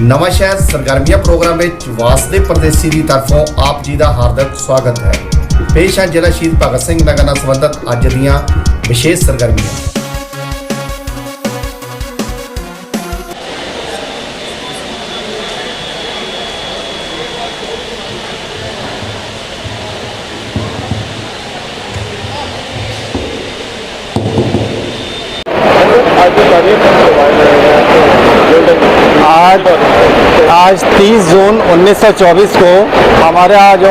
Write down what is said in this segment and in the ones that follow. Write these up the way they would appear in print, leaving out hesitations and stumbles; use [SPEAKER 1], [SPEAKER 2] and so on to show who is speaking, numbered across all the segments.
[SPEAKER 1] ਨਵਾਂ ਸ਼ਹਿਰ ਸਰਗਰਮੀਆਂ ਪ੍ਰੋਗਰਾਮ ਵਿੱਚ ਵਾਸਦੇ ਪਰਦੇਸੀ ਦੀ ਤਰਫੋਂ ਆਪ ਜੀ ਦਾ ਹਾਰਦਿਕ ਸਵਾਗਤ ਹੈ। ਪੇਸ਼ ਹੈ ਜ਼ਿਲ੍ਹਾ ਸ਼ਹੀਦ ਭਗਤ ਸਿੰਘ ਨਗਰ ਨਾਲ ਸੰਬੰਧਿਤ ਅੱਜ ਦੀਆਂ ਵਿਸ਼ੇਸ਼ ਸਰਗਰਮੀਆਂ।
[SPEAKER 2] आज 30 जून 1924 को हमारा जो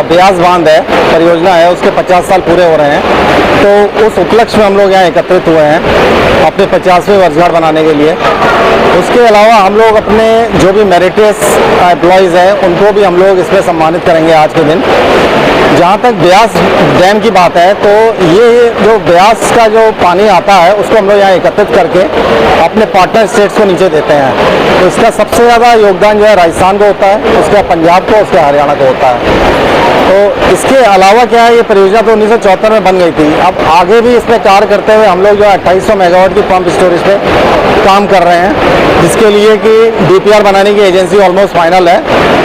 [SPEAKER 2] ब्यास बांध है परियोजना है उसके 50 साल पूरे हो रहे हैं। तो उस उपलक्ष्य में हम लोग यहाँ एकत्रित हुए हैं अपने 50वें वर्षगांठ बनाने के लिए। उसके अलावा हम लोग अपने जो भी मेरिटियस एम्प्लॉयज़ हैं उनको भी हम लोग इसमें सम्मानित करेंगे आज के दिन। जहाँ तक ब्यास डैम की बात है तो ये जो ब्यास का जो पानी आता है उसको हम लोग यहाँ एकत्रित करके अपने पार्टनर स्टेट्स को नीचे देते हैं। तो इसका सबसे ज़्यादा योगदान जो है राजस्थान को होता है, उसके पंजाब को, उसके हरियाणा को होता है। तो इसके अलावा क्या है, ये परियोजना तो 1974 में बन गई थी। अब आगे भी इसमें कार्य करते हुए हम लोग जो 2800 मेगावाट की पंप स्टोरेज पे काम कर रहे हैं, जिसके लिए कि DPR बनाने की एजेंसी ऑलमोस्ट फाइनल है।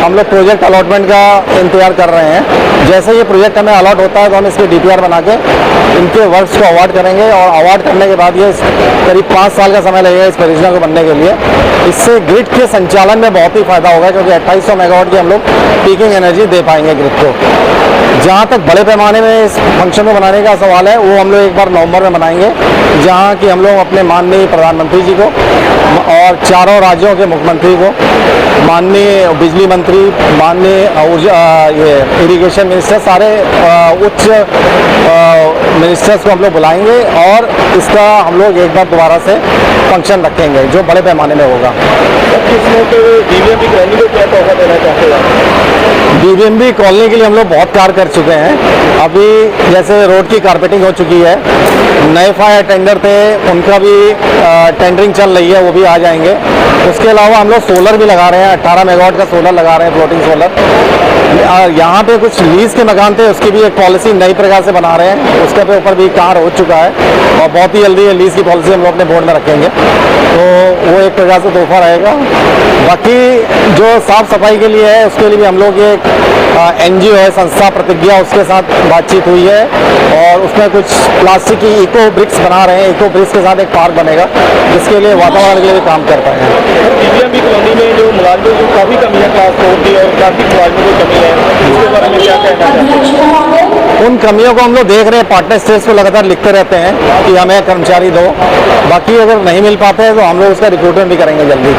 [SPEAKER 2] हम लोग प्रोजेक्ट अलॉटमेंट का इंतजार कर रहे हैं। जैसे ये प्रोजेक्ट हमें अलॉट होता है तो हम इसके DPR बना के इनके वर्क्स को अवार्ड करेंगे और अवार्ड करने के बाद ये करीब 5 साल का समय लगेगा इस परियोजना को बनने के लिए। इससे ग्रिड के संचालन में बहुत ही फायदा होगा क्योंकि 2800 मेगावाट की हम लोग पीकिंग एनर्जी दे पाएंगे ग्रिड को। जहाँ तक बड़े पैमाने में इस फंक्शन को बनाने का सवाल है वो हम लोग एक बार नवंबर में बनाएंगे, जहाँ कि हम लोग अपने माननीय प्रधानमंत्री जी को और चारों राज्यों के मुख्यमंत्री को, माननीय बिजली मंत्री, माननीय ये इरिगेशन मिनिस्टर, सारे उच्च मिनिस्टर्स को हम लोग बुलाएंगे और इसका हम लोग एक बार दोबारा से फंक्शन रखेंगे जो बड़े पैमाने में होगा। DVMB कॉलोनी के लिए हम लोग बहुत कार्य कर चुके हैं। अभी जैसे रोड की कारपेटिंग हो चुकी है, नए फायर टेंडर थे उनका भी टेंडरिंग चल रही है, वो भी आ जाएंगे। उसके अलावा हम लोग सोलर भी लगा रहे हैं, 18 मेगावाट का सोलर लगा रहे हैं, फ्लोटिंग सोलर। यहाँ पे कुछ लीज के मकान थे, उसकी भी एक पॉलिसी नई प्रकार से बना रहे हैं, उसके पे ऊपर भी कार्य हो चुका है और बहुत ही जल्दी ये लीज की पॉलिसी हम लोग अपने बोर्ड में रखेंगे। तो वो एक प्रकार से तोहफा रहेगा। बाकी जो साफ सफाई के लिए है उसके लिए भी हम लोग एक NGO है संस्था प्रतिज्ञा, उसके साथ बातचीत हुई है और उसमें कुछ प्लास्टिक की इको ब्रिक्स बना रहे हैं। इको ब्रिक्स के साथ एक पार्क बनेगा जिसके लिए वातावरण के लिए भी काम कर पाए हैं।
[SPEAKER 3] DVMB कॉलोनी में जो मुलाजमों की काफ़ी कमी है, ट्रांसपोर्ट की और ट्रैफिक मुलाजमों की कमी है, उसके बारे में क्या कहना चाहते हैं?
[SPEAKER 2] उन कमियों को हम लोग देख रहे हैं, पार्टनर स्टेट्स को लगातार लिखते रहते हैं कि हमें कर्मचारी दो। बाकी अगर नहीं मिल पाते हैं तो हम लोग उसका रिक्रूटमेंट भी करेंगे जल्दी।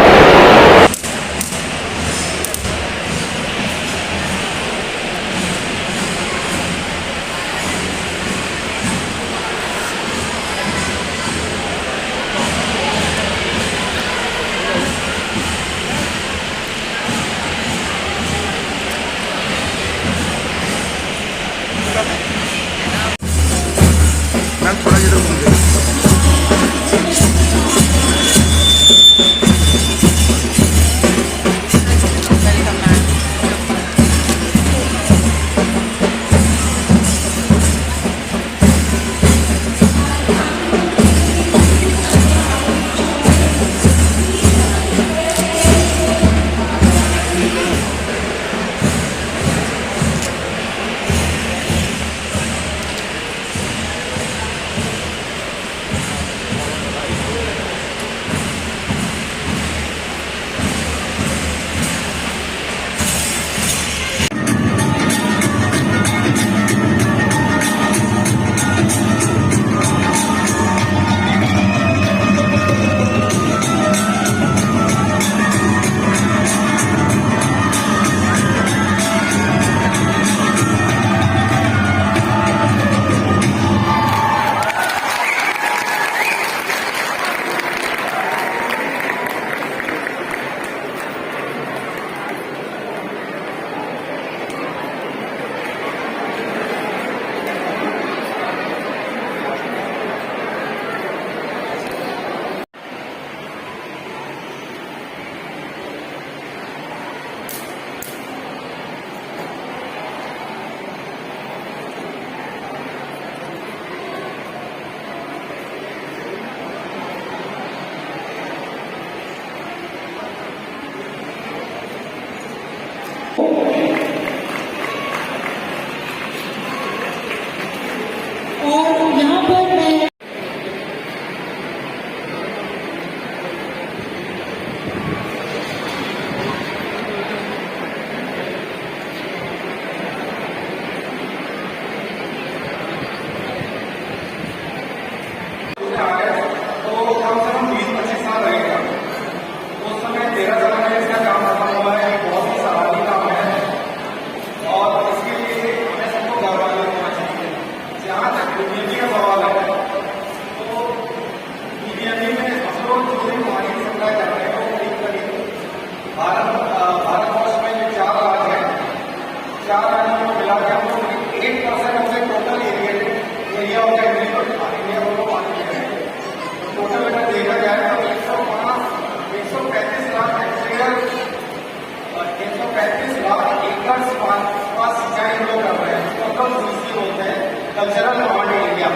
[SPEAKER 1] कल्चरल कमांड एरिया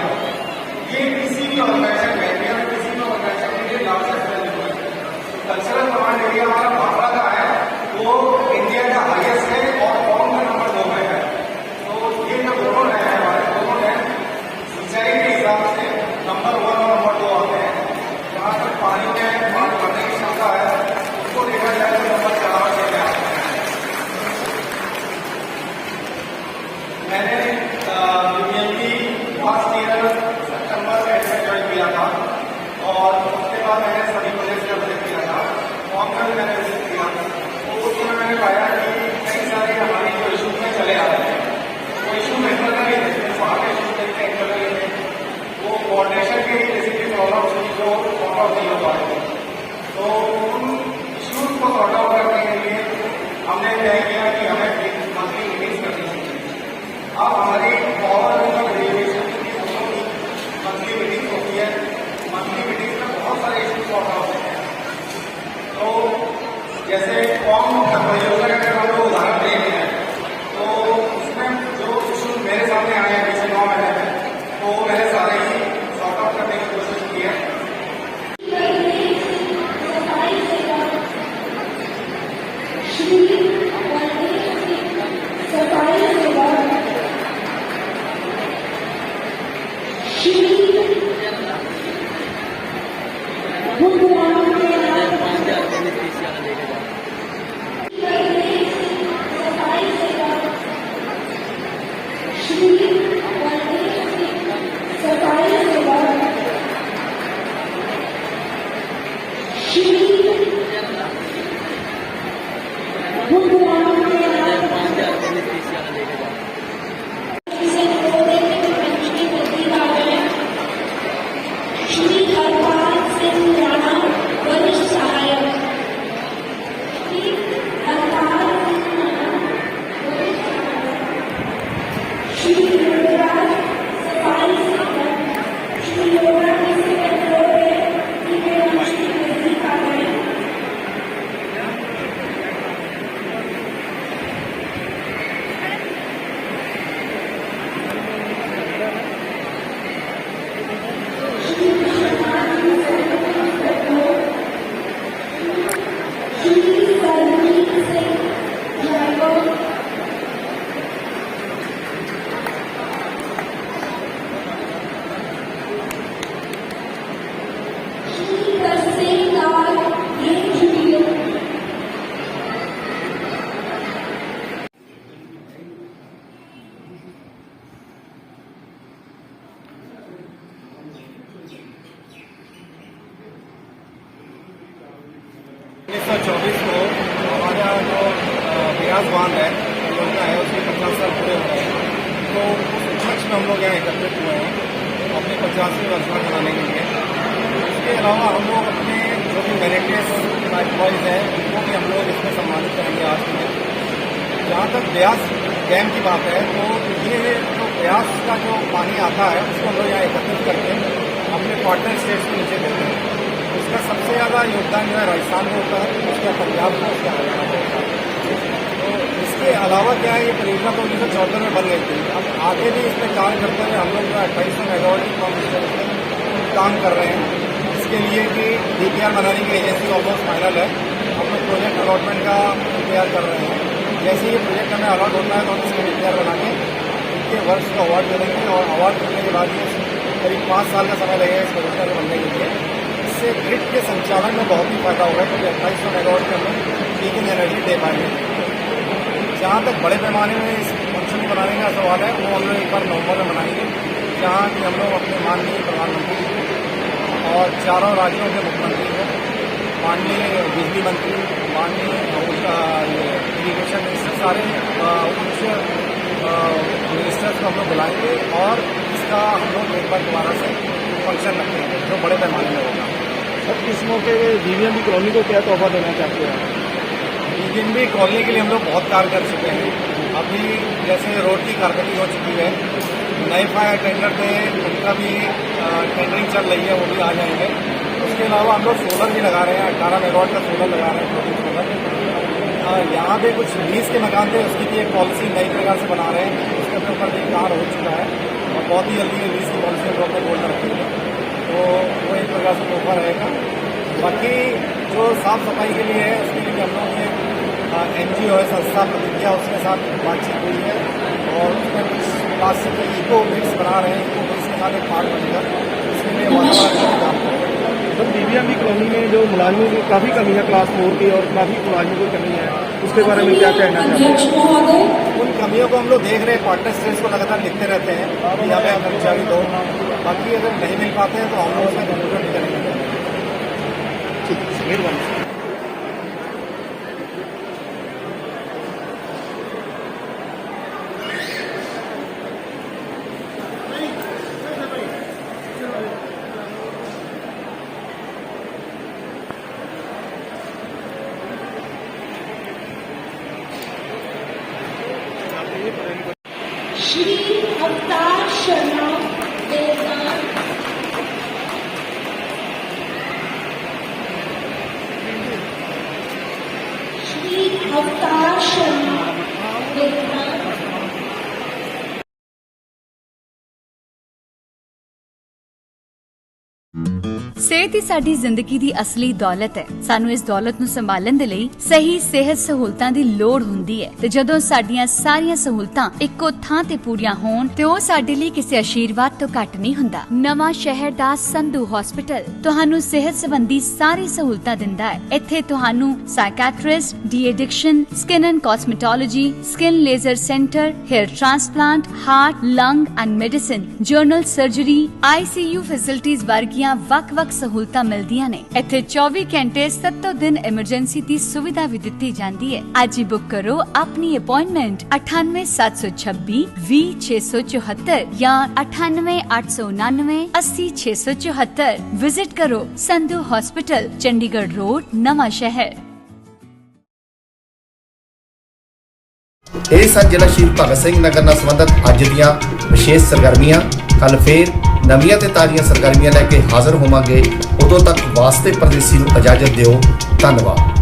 [SPEAKER 1] ये किसी भी ऑर्गेनाइजेशन में या किसी भी ऑर्गेनाइजेशन के लिए लार्जेस्ट वैल्यू है। कल्चरल कमांड एरिया हमारा भाभा का है, वो इंडिया का हाईएस्ट है और फॉर्म का नंबर 2 पे है। तो ये जो दोनों नए हैं हमारे दोनों नए सिंचाई के हिसाब से नंबर 1 और नंबर 2 आते हैं। जहाँ तक पानी में पानी भरने की क्षमता है उसको देखा जाए तो नंबर 4 पे है। मैंने फर्स्ट ईयर सितंबर में ज्वाइन किया था और उसके बाद मैंने सभी प्रोजेक्ट का विजिट किया था। फॉर्म का भी मैंने विजिट किया तो उसमें मैंने पाया कि कई सारे हमारे जो इशूज में चले आ रहे हैं वो इशू इंटरनली थे, सारे इशू थे इंटरनली थे, वो कोऑर्डिनेशन के बेसिकली प्रॉब्लम थी जो सॉर्ट आउट नहीं हो पा रही थी। तो उन इशूज को सॉर्ट आउट करने के लिए हमने तय किया कि हमें मंथली मीटिंग्स करनी चाहिए। अब हमारी पावर मंथली मीटिंग होती है, मंथली मीटिंग में बहुत सारे इशू सॉर्ट आउट होते हैं। तो जैसे फॉर्म परियोजना का अगर हम लोग उदाहरण देते हैं तो उसमें जो इशू मेरे सामने आए हैं पिछले 9 महीने में तो मैंने सारे ही सॉर्ट आउट करने की कोशिश की है।
[SPEAKER 2] को हमारा जो ब्यास बांध है योजना है उसके 50 साल पूरे हो रहे हैं। तो उस उपलक्ष्य में हम लोग यहाँ एकत्रित हुए हैं अपने 50वीं वर्षगांठ मनाने के लिए। इसके अलावा हम लोग अपने जो भी मेरिटियस एम्प्लॉइज हैं उनको भी हम लोग इसमें सम्मानित करेंगे आज के दिन। जहाँ तक ब्यास डैम की बात है तो ये जो ब्यास का जो पानी आता है उसको हम लोग यहाँ एकत्रित करके अपने पार्टनर स्टेट्स को नीचे देते हैं। इसका सबसे ज़्यादा योगदान जो है राजस्थान में होता है, उसका पंजाब में, उसका हरियाणा में होता है। तो इसके अलावा क्या है, ये परियोजना तो 1974 में बन गई थी। अब आगे भी इसमें कार्य करते हुए हम लोग जो 2800 मेगावाट की पंप में काम कर रहे हैं। इसके लिए कि DPR बनाने की एजेंसी ऑलमोस्ट फाइनल है। हम लोग प्रोजेक्ट अलॉटमेंट का तैयार कर रहे हैं। जैसे ये प्रोजेक्ट हमें अलॉट होता है तो हम इसके DPR बना के इनके वर्ष को अवार्ड करेंगे और अवार्ड करने के बाद ये करीब 5 साल का समय लगेगा इस परियोजना को बनने के लिए। इससे
[SPEAKER 1] इससे ग्रिड के संचालन में बहुत ही फायदा होगा, क्योंकि 2800 मेगावाट के हम लोग लीकिंग एनर्जी दे पाएंगे। जहाँ तक बड़े पैमाने में इस फंक्शन को बनाने का सवाल है, वो हम लोग एक बार नवंबर में बनाएंगे, जहाँ कि हम लोग अपने माननीय प्रधानमंत्री और चारों राज्यों के मुख्यमंत्री को, माननीय बिजली मंत्री, माननीय इरीगेशन मिनिस्टर, सारे उच्च मिनिस्टर्स को हम लोग बुलाएंगे और इसका हम लोग एक बार दोबारा से फंक्शन रखेंगे जो बड़े पैमाने में होगा।
[SPEAKER 3] सर, इस मौके पर बीबीएमबी कॉलोनी को क्या तोहफा देना चाहते हैं?
[SPEAKER 1] बीबीएमबी कॉलोनी के लिए हम लोग बहुत कार्य कर चुके हैं। अभी जैसे रोड की कारकर्दी हो चुकी है, नए फायर टेंडर थे, उनका भी टेंडरिंग चल रही है, वो भी आ जाएंगे। उसके अलावा हम लोग सोलर भी लगा रहे हैं, 18 मेगावाट का सोलर लगा रहे हैं, फ्लोटिंग सोलर। यहाँ पे कुछ 20 के मकान थे, उसकी भी एक पॉलिसी नई प्रकार से बना रहे हैं, उसके ऊपर भी कार्य हो चुका है और बहुत ही जल्दी 20 की पॉलिसी हम लोग अपने बोर्ड में रखेंगे, तो वो एक प्रकार से तोहफा रहेगा। बाकी जो साफ सफाई के लिए है, उसके लिए हम लोग एक NGO है संस्था प्रतिज्ञा, उसके साथ बातचीत हुई है और उसमें कुछ प्लास्टिक के इको ब्रिक्स बना रहे हैं, इको ब्रिक्स के साथ एक पार्ट बनेगा, इसके लिए वातावरण काम कर रहे हैं।
[SPEAKER 3] सर, बीबीएमबी कॉलोनी में जो मुलाजमों की काफ़ी कमी है क्लास 4 की, और काफ़ी मुलाजमों की कमी है, उसके बारे में क्या कहना चाहते हैं?
[SPEAKER 1] उन कमियों को हम लोग देख रहे हैं, पार्टनर स्टेट्स को लगातार लिखते रहते हैं कि यहाँ पे कर्मचारी दो, बाकी अगर नहीं मिल पाते हैं तो हम लोग उसमें कंप्यूटर नहीं करेंगे।
[SPEAKER 3] ठीक है, मेहरबानी।
[SPEAKER 4] श्री अवतार शर्मा देवदान, श्री अवतार शर्मा देवदान।
[SPEAKER 5] ਸਿਹਤ ਹੀ ਸਾਡੀ ਜ਼ਿੰਦਗੀ ਦੀ ਅਸਲੀ ਦੌਲਤ ਹੈ। ਸਾਨੂੰ ਇਸ ਦੌਲਤ ਨੂੰ ਸੰਭਾਲਣ ਦੇ ਲਈ ਸਹੀ ਸਿਹਤ ਸਹੂਲਤਾਂ ਦੀ ਲੋੜ ਹੁੰਦੀ ਹੈ ਤੇ ਜਦੋਂ ਸਾਡੀਆਂ ਸਾਰੀਆਂ ਸਹੂਲਤਾਂ ਇੱਕੋ ਥਾਂ ਤੇ ਪੂਰੀਆਂ ਹੋਣ ਤੇ ਉਹ ਸਾਡੇ ਲਈ ਕਿਸੇ ਆਸ਼ੀਰਵਾਦ ਤੋਂ ਘੱਟ ਨਹੀਂ ਹੁੰਦਾ। ਨਵਾਂ ਸ਼ਹਿਰ ਦਾ ਸੰਧੂ ਹਸਪੀਟਲ ਤੁਹਾਨੂੰ ਸਿਹਤ ਸੰਬੰਧੀ ਸਾਰੀ ਸਹੂਲਤਾਂ ਦਿੰਦਾ ਹੈ। ਇੱਥੇ ਤੁਹਾਨੂੰ psychiatrist, de addiction, skin and cosmetology, skin laser centre, hair transplant, heart, lung and medicine, general surgery, ICU facilities वर्गियां ਵੱਖ-ਵੱਖ ਸਹੂਲਤਾਂ ਮਿਲਦੀਆਂ ਨੇ। ਇੱਥੇ 24 ਘੰਟੇ 7 ਦਿਨ ਐਮਰਜੈਂਸੀ ਦੀ ਸੁਵਿਧਾ ਵੀ ਦਿੱਤੀ ਜਾਂਦੀ ਹੈ। ਅੱਜ ਹੀ ਬੁੱਕ ਕਰੋ ਆਪਣੀ ਅਪਾਇੰਟਮੈਂਟ 9876 20674 ਜਾਂ 9889 80674। ਵਿਜ਼ਿਟ ਕਰੋ ਸੰਧੂ ਹਸਪੀਟਲ, ਚੰਡੀਗੜ੍ਹ ਰੋਡ, ਨਵਾਂ ਸ਼ਹਿਰ।
[SPEAKER 6] ਇਹ ਸਨ ਜ਼ਿਲ੍ਹਾ ਸ਼ਹੀਦ ਭਗਤ ਸਿੰਘ ਨਗਰ ਨਾਲ ਸੰਬੰਧਿਤ ਅੱਜ ਦੀਆਂ ਵਿਸ਼ੇਸ਼ ਸਰਗਰਮੀਆਂ। ਕੱਲ੍ਹ ਫੇਰ ਨਵੀਆਂ ਤੇ ਤਾਜ਼ੀਆਂ ਸਰਗਰਮੀਆਂ ਲੈ ਕੇ ਹਾਜ਼ਰ ਹੋਵਾਂਗੇ। ਉਦੋਂ ਤੱਕ ਵਾਸਤੇ ਪਰਦੇਸੀ ਨੂੰ ਇਜਾਜ਼ਤ ਦਿਓ। ਧੰਨਵਾਦ।